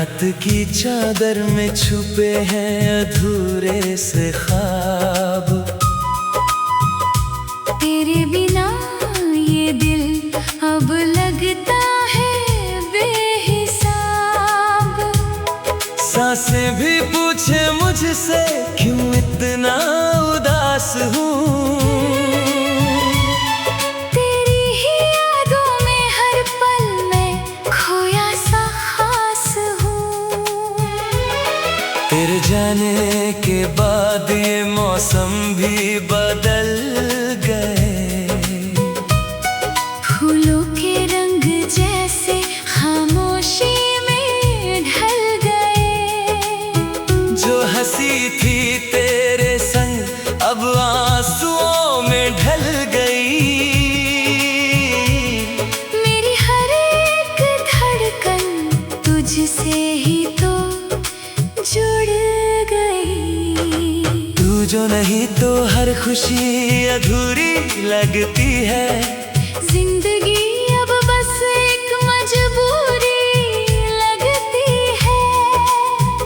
रात की चादर में छुपे हैं अधूरे से ख्वाब। तेरे बिना ये दिल अब लगता है बेहिसाब। सांसें भी पूछे मुझसे क्यों इतना उदास हूँ। तेरे जाने के बाद ये मौसम भी बदल गए। फूलों के रंग जैसे खामोशी में ढल गए। जो हंसी थी तेरे संग अब आंसुओं में ढल गई। मेरी हर एक धड़कन तुझसे ही तो जुड़ गई। तू जो नहीं तो हर खुशी अधूरी लगती है। जिंदगी अब बस एक मजबूरी लगती है।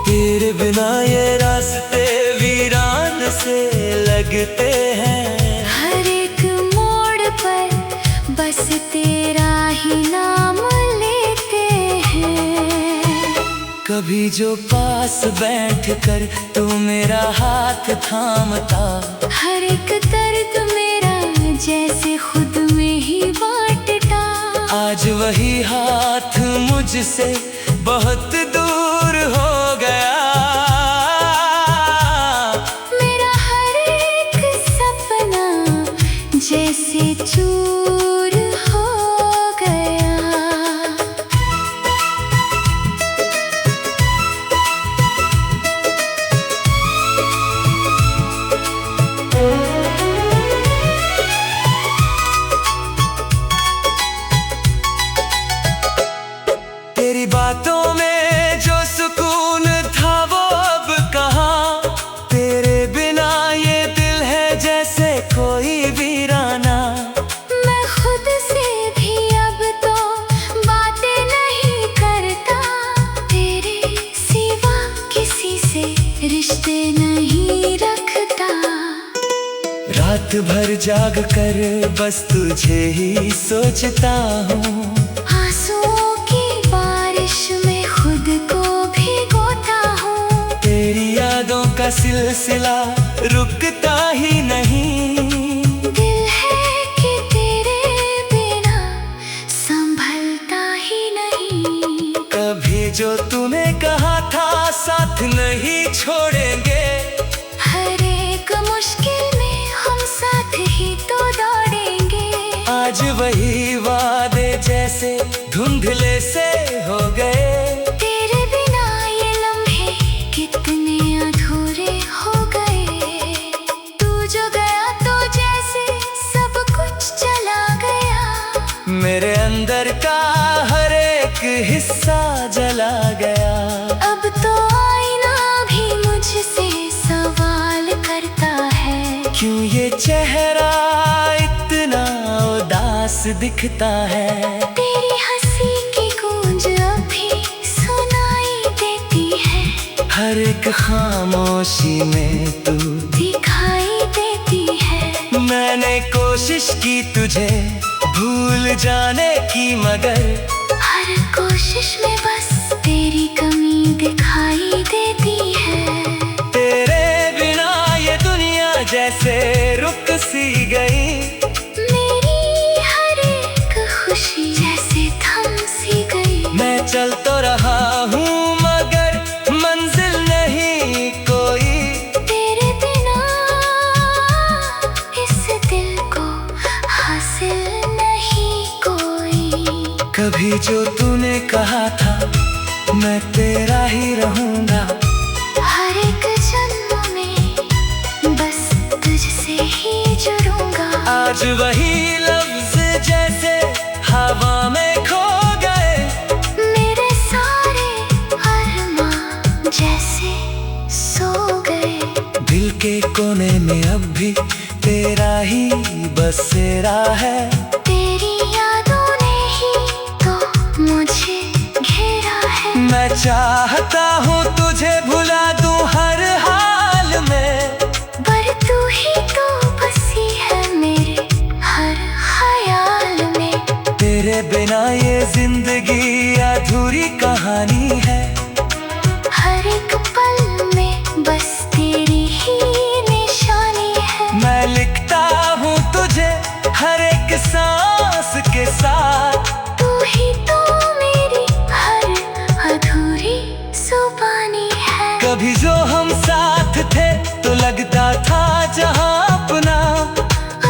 तेरे बिना ये रास्ते वीरान से लगते हैं। हर एक मोड़ पर बस तेरा ही नाम लेते हैं। कभी जो पास बैठकर तू मेरा हाथ थामता। हर एक दर्द मेरा जैसे खुद में ही बांटता। आज वही हाथ मुझसे बहुत दूर हो गया। मेरा हर एक सपना जैसे चूर हो गया। तेरी बातों में जो सुकून था वो अब कहाँ। तेरे बिना ये दिल है जैसे कोई वीराना। मैं खुद से भी अब तो बातें नहीं करता। तेरे सिवा किसी से रिश्ते नहीं रखता। रात भर जाग कर बस तुझे ही सोचता हूँ। आंसुओं की बारिश में खुद को भिगोता हूँ। तेरी यादों का सिलसिला रुकता ही नहीं। दिल है कि तेरे बिना संभलता ही नहीं। कभी जो तूने कहा था साथ नहीं छोड़ेंगे। हर एक मुश्किल में हम साथ ही तो दौड़ेंगे। आज वही वादे जैसे धुंधले से हो गए। तेरे बिना ये लम्हे कितने अधूरे हो गए। तू जो गया तो जैसे सब कुछ चला गया। मेरे अंदर का हर एक हिस्सा जला गया। अब तो आईना भी मुझसे सवाल करता है। क्यों ये चेहरा इतना उदास दिखता है। तेरी हंसी की गूंज अभी सुनाई देती है। हर एक खामोशी में तू दिखाई देती है। मैंने कोशिश की तुझे भूल जाने की मगर हर कोशिश में बस तेरी कमी दिखाई देती है। तेरे बिना ये दुनिया जैसे रुक सी गई। मेरी हर एक खुशी जैसे थम सी गई। मैं चल तो रहा हूँ मगर मंजिल नहीं कोई। तेरे बिना इस दिल को हासिल नहीं कोई। कभी जो तूने कहा था मैं तेरा ही रहूँगा। हर एक जन्म में बस तुझसे ही जुड़ूंगा। आज वही लफ्ज जैसे हवा में खो गए। मेरे सारे अरमां जैसे सो गए। दिल के कोने में अब भी तेरा ही बसेरा है। तेरी यादों ने ही तो मुझे घेरा है। मैं चाहता हूँ तुझे भुला दूँ हर हाल में, पर तू ही तो बसी है मेरे हर ख्याल में। तेरे बिना ये जिंदगी अधूरी कहानी है। हर एक पल में बस तेरी ही निशानी है। मैं लिखता हूँ तुझे हर एक सांस के साथ, तू ही तो मेरी हर अधूरी जुबानी है। कभी जो हम साथ थे तो लगता था जहाँ अपना,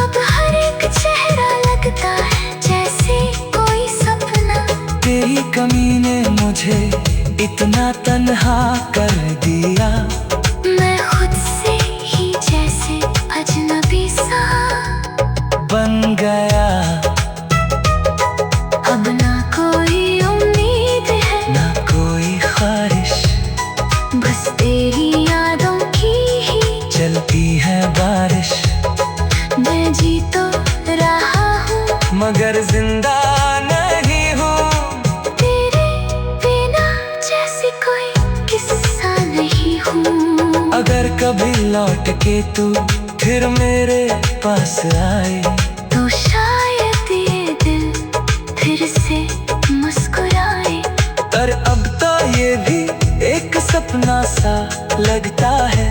अब हर एक चेहरा लगता है जैसे कोई सपना। तेरी कमी ने मुझे इतना तन्हा कर दिया, मैं खुद से ही जैसे अजनबी सा बन गया। अब ना कोई उम्मीद है, ना कोई ख्वाहिश, बस तेरी यादों की ही चलती है बारिश। मैं जी तो रहा हूँ मगर जिंदा नहीं हूँ, तेरे बिना जैसे कोई किस्सा नहीं हूँ। अगर कभी लौट के तू फिर मेरे पास आए, तो शायद ये दिल फिर से मुस्कुराए। पर अब तो ये भी एक सपना सा लगता है।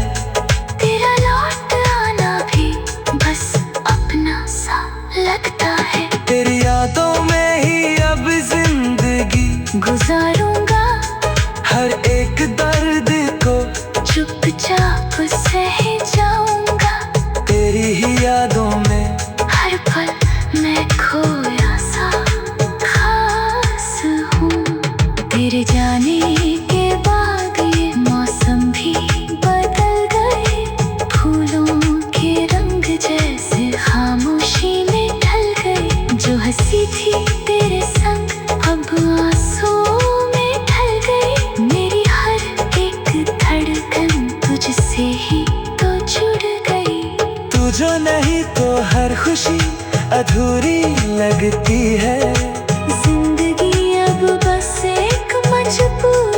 तेरा लौट आना भी बस अपना सा लगता है। तेरी यादों में ही अब जिंदगी गुजारूंगा हर एक दर्द को चुपचाप सह जाऊंगा। तेरी ही यादों में हर पल मैं खोया सा खास हूँ। तेरे जाने के बाद ये मौसम भी बदल गए, फूलों के रंग जैसे खामोशी में ढल गए। जो हंसी थी तेरे संग अब आंसुओं में ढल गई। मेरी हर एक धड़कन तुझसे ही तो जुड़ गई। तू जो नहीं तो हर खुशी अधूरी लगती है। जिंदगी अब बस एक मजबूर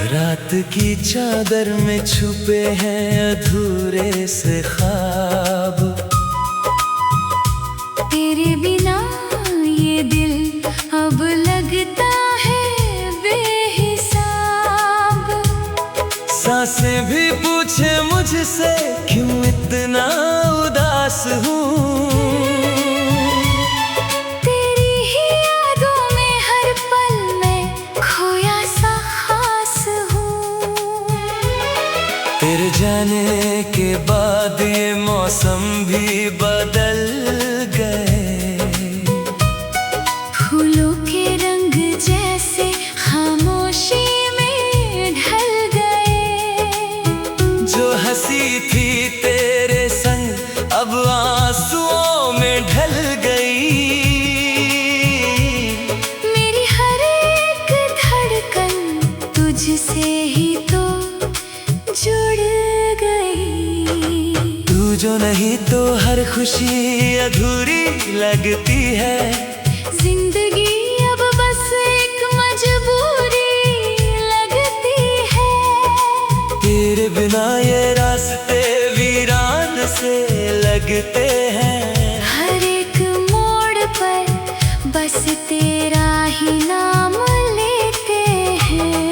रात की चादर में छुपे हैं अधूरे से ख्वाब, तेरे बिना ये दिल अब लगता है बेहिसाब। सांसें भी पूछे मुझसे क्यों इतना उदास हूँ। तेरी ही यादों में हर पल मैं खोया सा खास हूँ। तेरे जाने के बाद ये मौसम भी बदल गए, फूलों के रंग जैसे खामोशी में ढल गए। जो हंसी थी तेरे संग अब आंसुओं में ढल गई। मेरी हर एक धड़कन तुझसे ही तो जुड़ गई। तू जो नहीं तो हर खुशी अधूरी लगती है। जिंदगी अब बस एक मजबूरी लगती है। तेरे बिना ये रास्ते वीरान से लगते हैं। हर एक मोड़ पर बस तेरा ही नाम लेते हैं।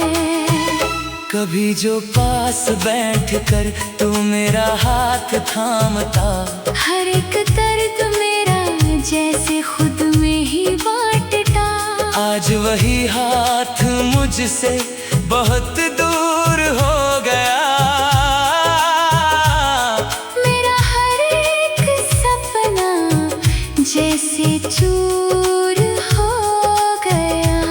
कभी जो पास बैठ कर तू मेरा हाथ थामता, हर एक दर्द मेरा जैसे खुद में ही बांटता। आज वही हाथ मुझसे बहुत दूर हो गया। मेरा हर एक सपना जैसे चूर हो गया।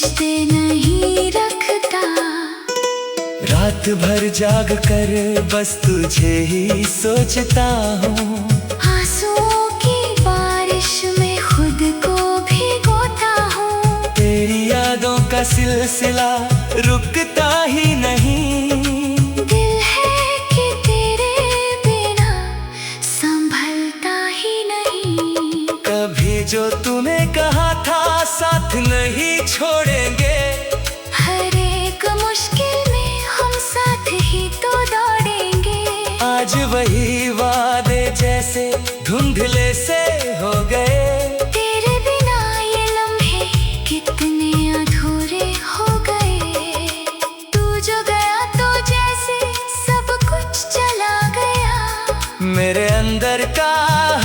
रिश्ते नहीं रखता। रात भर जाग कर बस तुझे ही सोचता हूँ। आंसुओं की बारिश में खुद को भिगोता हूँ। तेरी यादों का सिलसिला रुकता ही नहीं। दिल है कि तेरे बिना संभलता ही नहीं। कभी जो तूने कहा था साथ नहीं छोड़ेंगे, हर एक मुश्किल में हम साथ ही तो दौड़ेंगे। आज वही वादे जैसे धुंधले से हो गए। तेरे बिना ये लम्हे कितने अधूरे हो गए। तू जो गया तो जैसे सब कुछ चला गया। मेरे अंदर का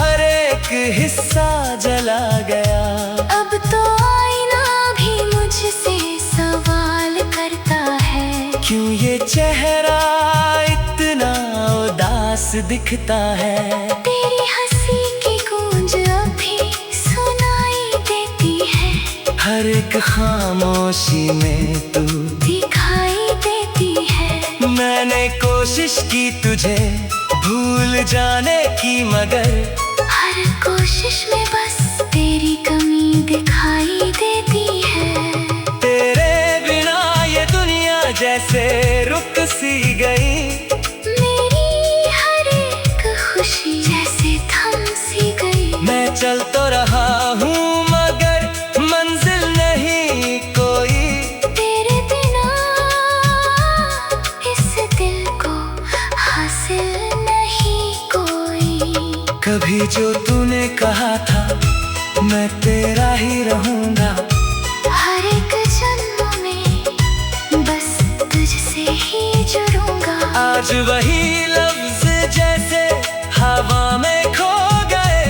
हर एक हिस्सा जला गया। अब तो आईना भी मुझसे सवाल करता है, क्यों ये चेहरा इतना उदास दिखता है। तेरी हंसी की गूंज अभी सुनाई देती है। हर एक खामोशी में तू दिखाई देती है। मैंने कोशिश की तुझे भूल जाने की, मगर हर कोशिश में बस तेरी कमी दिखाई देती है। तेरे बिना ये दुनिया जैसे रुक सी गई। मेरी हर एक खुशी जैसे थम सी गई। मैं चल तो रहा हूँ मगर मंजिल नहीं कोई। तेरे बिना इस दिल को हासिल नहीं कोई। कभी जो तूने कहा था मैं तेरा ही रहूंगा। हर एक जन्म में बस तुझसे ही जुड़ूंगा। आज वही लफ्ज जैसे हवा में खो गए।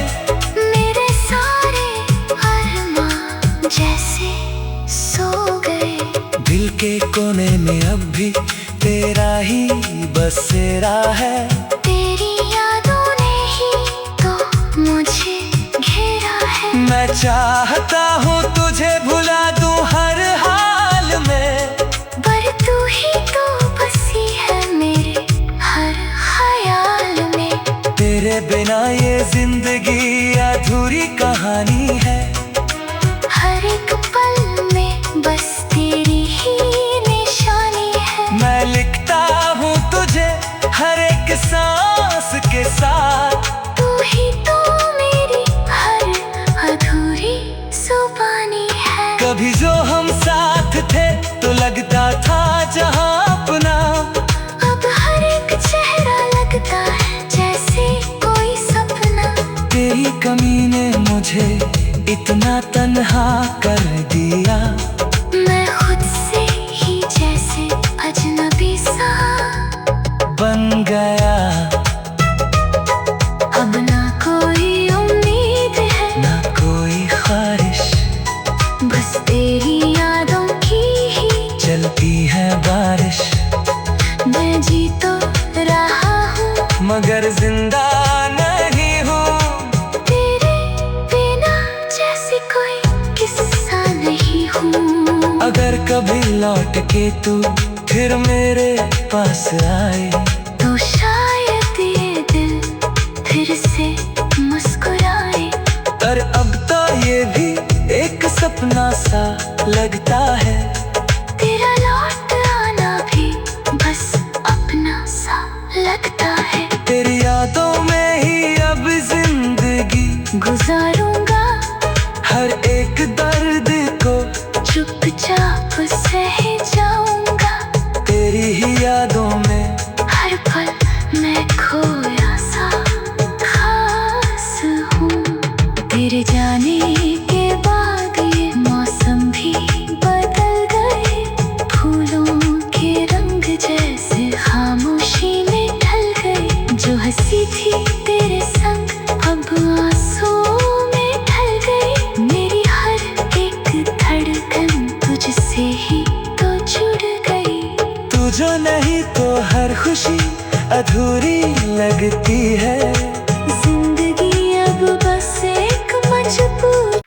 मेरे सारे अरमां जैसे सो गए। दिल के कोने में अब भी तेरा ही बसेरा है। तेरी यादों ने ही तो मुझे घेरा है। मैं चाहता हूँ तुझे भुला दूँ हर हाल में, पर तू ही तो बसी है मेरे हर ख्याल में। तेरे बिना ये जिंदगी अधूरी कहानी है। हर एक पल में बस तेरी ही निशानी है। मैं लिखता हूँ तुझे हर एक सांस के साथ। तू ही तो मेरी हर अधूरी जुबानी है। कभी जो हम साथ थे तो लगता था जहाँ अपना। अब हर एक चेहरा लगता है जैसे कोई सपना। तेरी कमी ने मुझे इतना तन्हा कर दिया। मैं खुद से ही जैसे अजनबी सा बन गया। अब ना कोई उम्मीद है, ना कोई ख्वाहिश, बस तेरी यादों की ही चलती है बारिश। मैं जी तो रहा हूँ मगर जिंदा नहीं हूँ। तेरे बिना जैसे कोई किस्सा नहीं हूँ। अगर कभी लौट के तू फिर मेरे पास आए, तो शायद ये दिल फिर से मुस्कुराए। पर अब तो ये भी एक सपना सा लगता है। तेरा लौट आना भी बस अपना सा लगता है। तेरी यादों में ही अब जिंदगी गुजारूंगा। हर एक दर्द को चुपचाप सह जाऊंगा। तेरी ही यादों में हर पल मैं खोया सा खास हूँ। तेरे जाने के बाद ये मौसम भी बदल गए। फूलों के रंग जैसे खामोशी में ढल गए। जो हंसी थी तेरे संग अब आंसुओं में ढल गई। मेरी हर एक धड़कन तुझसे ही तो जुड़ गई। तू जो नहीं तो हर खुशी अधूरी लगती है। जिंदगी अब बस एक मजबूर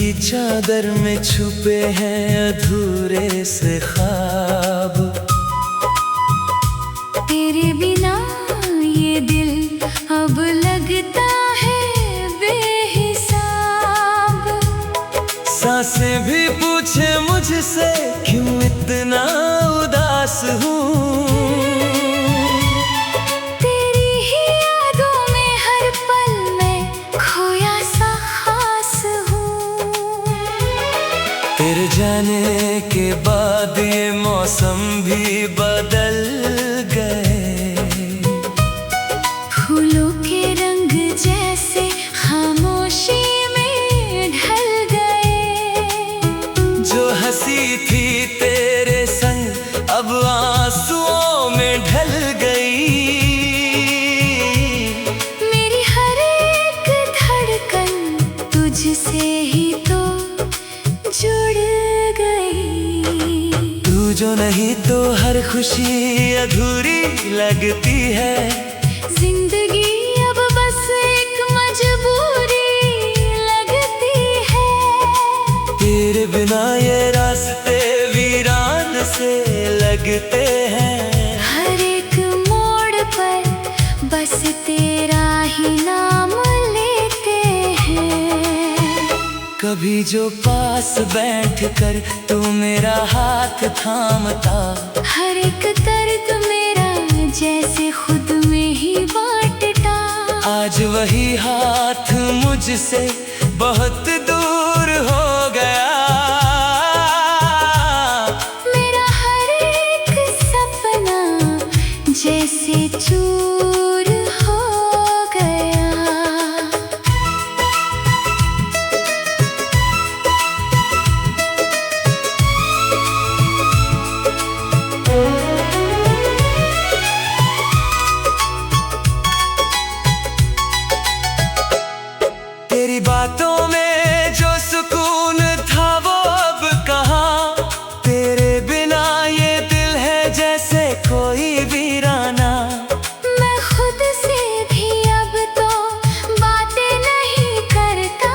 तेरी चादर में छुपे हैं अधूरे से ख्वाब। तेरे बिना ये दिल अब लगता है बेहिसाब। सांसें भी पूछे मुझसे क्यों इतना उदास हूँ। तेरी ही यादों में हर पल में खोया सा खास हूँ। तेरे जाने के बाद ये मौसम भी बदल गए। फूलों के रंग जैसे खामोशी में ढल गए। जो हंसी थी तेरे संग अब आंसुओं में ढल गई। मेरी हर एक धड़कन तुझसे ही तो जुड़ गई। तू जो नहीं तो हर खुशी अधूरी लगती है। जिंदगी अब बस एक मजबूरी लगती है। तेरे बिना ये रास्ते वीरान से लगते हैं। हर एक मोड़ पर बस तेरा ही नाम लेते हैं। कभी जो पास बैठ कर तू मेरा हाथ थामता। हर एक दर्द मेरा जैसे खुद में ही बांटता। आज वही हाथ मुझसे बहुत दूर हो गया। मेरा हर एक सपना जैसे चूर हो गया। तेरी बातों में जो सुकून था वो अब कहाँ। तेरे बिना ये दिल है जैसे कोई वीराना। मैं खुद से भी अब तो बातें नहीं करता।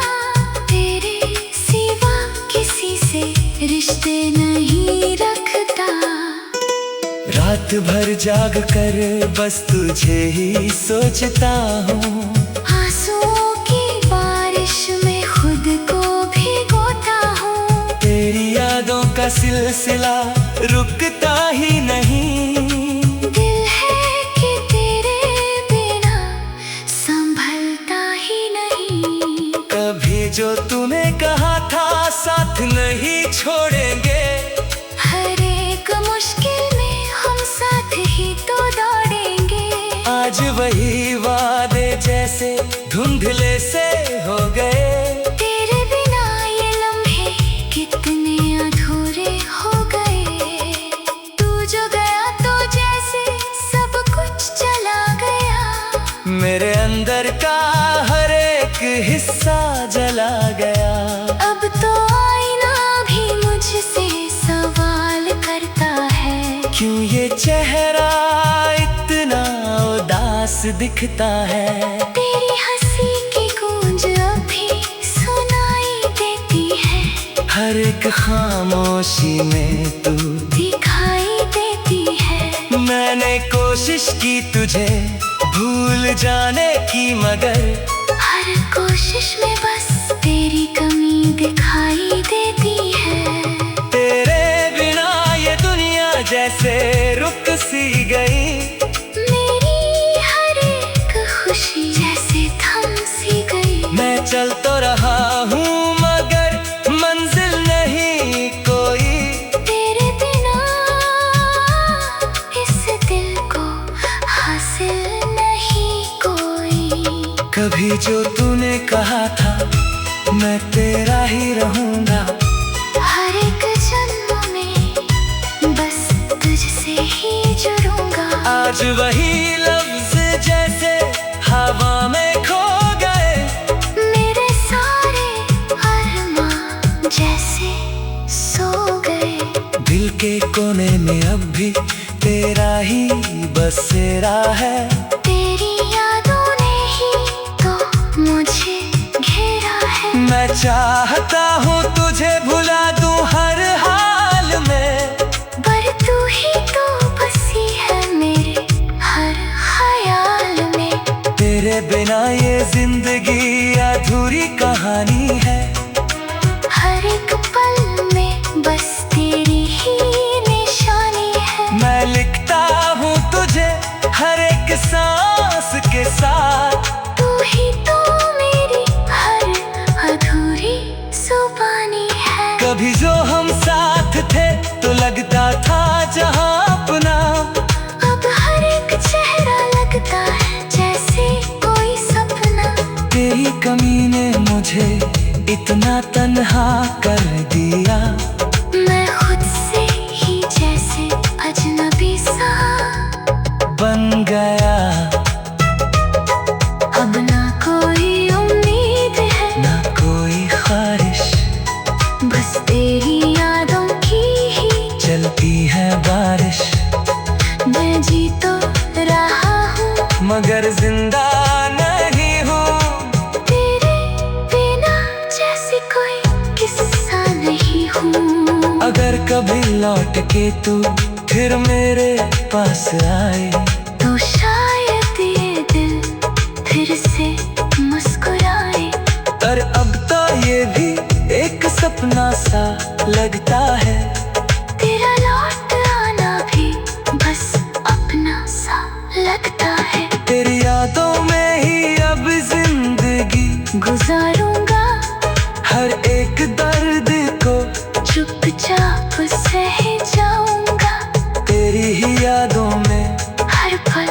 तेरे सिवा किसी से रिश्ते नहीं रखता। रात भर जाग कर बस तुझे ही सोचता हूँ। आंसुओं की बारिश में खुद को भिगोता हूँ। तेरी यादों का सिलसिला रुकता ही नहीं। दिल है कि तेरे बिना संभलता ही नहीं। कभी जो तूने कहा था साथ नहीं छोड़ेंगे। हर एक मुश्किल में हम साथ ही तो दौड़ेंगे। आज वही वादे जैसे धुंधले से हो गए। तेरे बिना ये लम्हे कितने अधूरे हो गए। तू जो गया तो जैसे सब कुछ चला गया। मेरे अंदर का हर एक हिस्सा जला गया। अब तो आईना भी मुझसे सवाल करता है। क्यों ये चेहरा इतना उदास दिखता है। तेरी हंसी की गूंज अभी सुनाई देती है। हर एक खामोशी में तू दिखाई देती है। मैंने कोशिश की तुझे भूल जाने की मगर हर कोशिश में बस तेरी कमी दिखाई देती है। तेरे बिना ये दुनिया जैसे रुक सी गई। मेरी हर एक खुशी जैसे थम सी गई। मैं चल तो रहा हूँ मगर मंजिल नहीं कोई। तेरे बिना इस दिल को हासिल नहीं कोई। कभी जो तूने कहा था मैं तेरा ही रहूंगा। हर एक जन्म में बस तुझसे ही जुड़ूंगा। आज वही लफ्ज जैसे हवा में खो गए। मेरे सारे अरमां जैसे सो गए। दिल के कोने में अब भी तेरा ही बसेरा है। तेरी यादों ने ही तो मुझे घेरा है। मैं चाहता हूँ तुझे भुला दूँ हर हाल में, पर तू ही तो बसी है मेरे हर ख्याल में। तेरे बिना ये जिंदगी अधूरी कहानी है। हर एक पल में बस तेरी ही निशानी है। मैं लिखता हूँ तुझे हर एक सांस के साथ, तू ही तो मेरी हर अधूरी जुबानी है। कभी जो हम साथ थे तो लगता था जहाँ अपना, अब हर एक चेहरा लगता है जैसे कोई सपना। तेरी कमी ने मुझे इतना तन्हा कर दिया, मैं खुद से ही जैसे अजनबी सा बन गया। अब ना कोई उम्मीद है, ना कोई ख्वाहिश, बस तेरी यादों की ही चलती है बारिश। मैं जी तो रहा हूँ मगर जिंदा नहीं हूँ, तेरे बिना जैसे कोई किस्सा नहीं हूँ। अगर कभी लौट के तू फिर मेरे पास आए, तो शायद ये दिल फिर से मुस्कुराए। पर अब तो ये भी एक सपना सा लगता है। तेरा लौट आना भी बस अपना सा लगता है। तेरी यादों में ही अब जिंदगी गुजारूंगा, हर एक दर्द को चुपचाप सह जाऊंगा। तेरी ही यादों में हर पल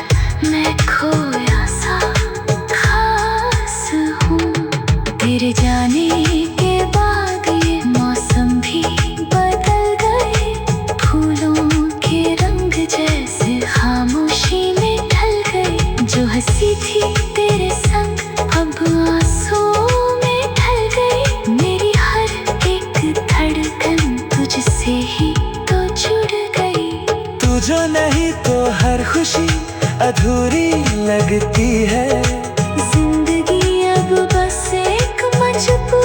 मैं खोया सा खास हूँ। तेरे जाने के बाद ये मौसम भी बदल गए, फूलों के रंग जैसे खामोशी में ढल गए। जो हंसी थी तेरे संग अब आंसुओं में ढल गई। मेरी हर एक धड़कन तुझसे ही तो जुड़ गई। तू जो नहीं तो हर खुशी अधूरी लगती है। जिंदगी अब बस एक मजबूर।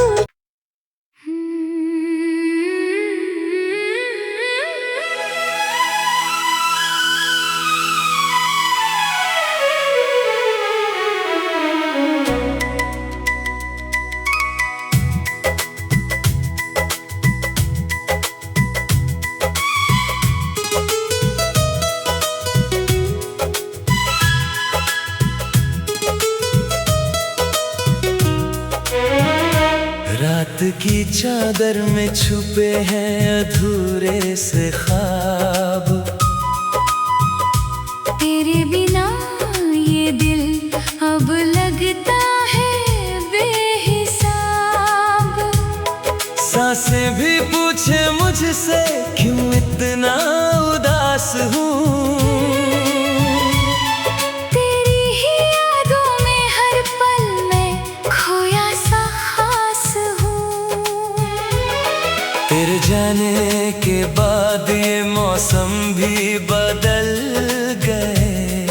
रात की चादर में छुपे हैं अधूरे से ख्वाब, तेरे बिना ये दिल अब लगता है बेहिसाब। सांसें भी पूछे मुझसे क्यों इतना उदास हूँ। तेरी ही यादों में हर पल में खोया सा खास हूँ। तेरे जाने के बाद ये मौसम भी बदल गए,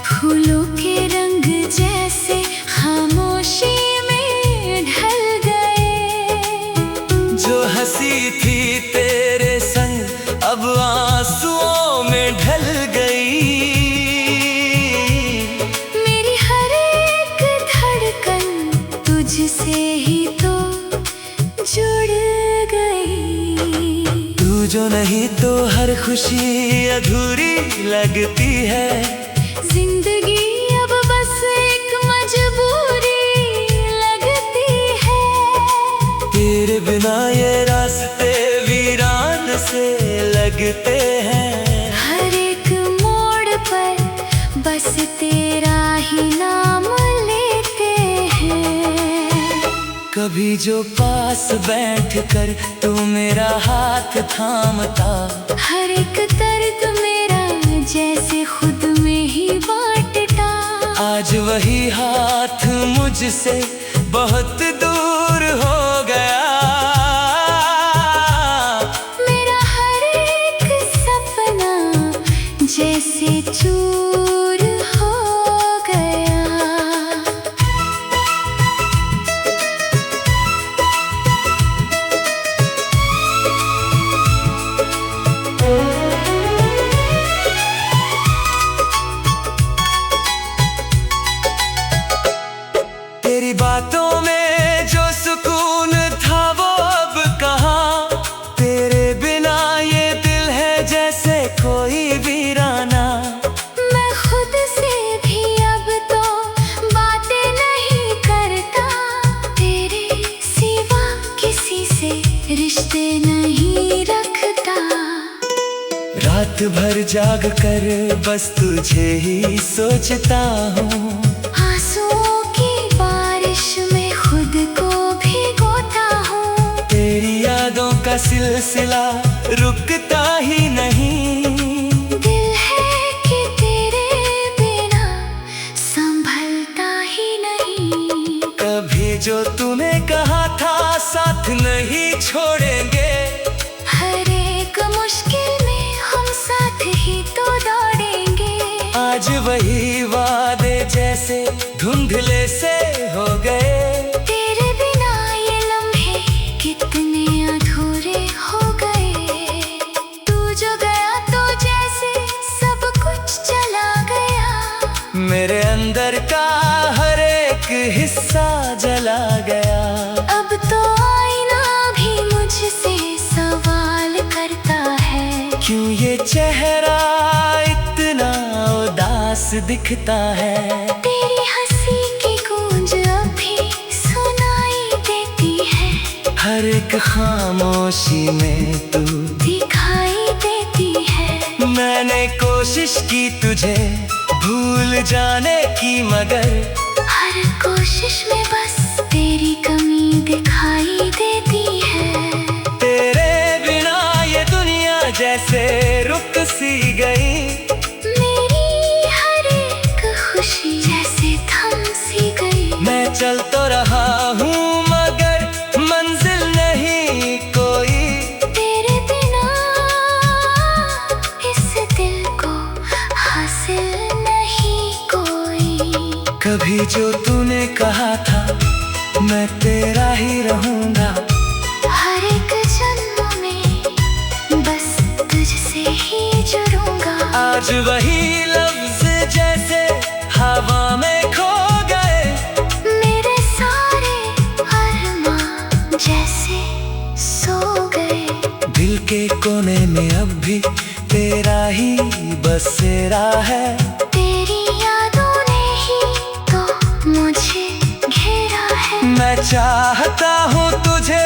फूलों के रंग जैसे खामोशी में ढल गए। जो हंसी थी तेरे संग अब आंसुओं में ढल गई। मेरी हर एक धड़कन तुझसे ही तो जुड़ गई। तू जो नहीं तो हर खुशी अधूरी लगती है। जिंदगी अब बस एक मजबूरी लगती है। तेरे बिना ये रास्ते वीरान से लगते हैं। हर एक मोड़ पर बस तेरा ही नाम लेते हैं। कभी जो पास बैठ कर तू मेरा हाथ थामता, हर एक दर्द मेरा जैसे खुद में ही बांटता। आज वही हाथ मुझसे बहुत दूर हो गया। मेरा हर एक सपना जैसे चूर हो गया। रिश्ते नहीं रखता। रात भर जाग कर बस तुझे ही सोचता हूँ। आंसुओं की बारिश में खुद को भिगोता हूँ। तेरी यादों का सिलसिला रुकता ही नहीं। दिल है कि तेरे बिना संभलता ही नहीं। कभी जो तूने कहा था साथ नहीं छोड़ेंगे, हर एक मुश्किल में हम साथ ही तो दौड़ेंगे। आज वही वादे जैसे धुंधले से हो गए। तेरे बिना ये लम्हे कितने अधूरे हो गए। तू जो गया तो जैसे सब कुछ चला गया। मेरे अंदर का हर एक हिस्सा जला गया। अब तो आईना भी मुझसे सवाल करता है, क्यों ये चेहरा इतना उदास दिखता है। तेरी हंसी की गूंज अभी सुनाई देती है। हर एक खामोशी में तू दिखाई देती है। मैंने कोशिश की तुझे भूल जाने की, मगर हर कोशिश में बस तेरी कमी दिखाई देती है। तेरे बिना ये दुनिया जैसे रुक सी गई। मेरी हर एक खुशी जैसे थम सी गई। मैं चल तो रहा हूँ मगर मंजिल नहीं कोई। तेरे बिना इस दिल को हासिल नहीं कोई। कभी जो तूने कहा था मैं तेरा ही रहूंगा। हर एक जन्म में बस तुझसे ही जुड़ूंगा। आज वही लफ्ज जैसे हवा में खो गए। मेरे सारे अरमां जैसे सो गए। दिल के कोने में अब भी तेरा ही बसेरा है। तेरी यादों ने ही तो मुझे घेरा है। मैं चाहता हूँ तुझे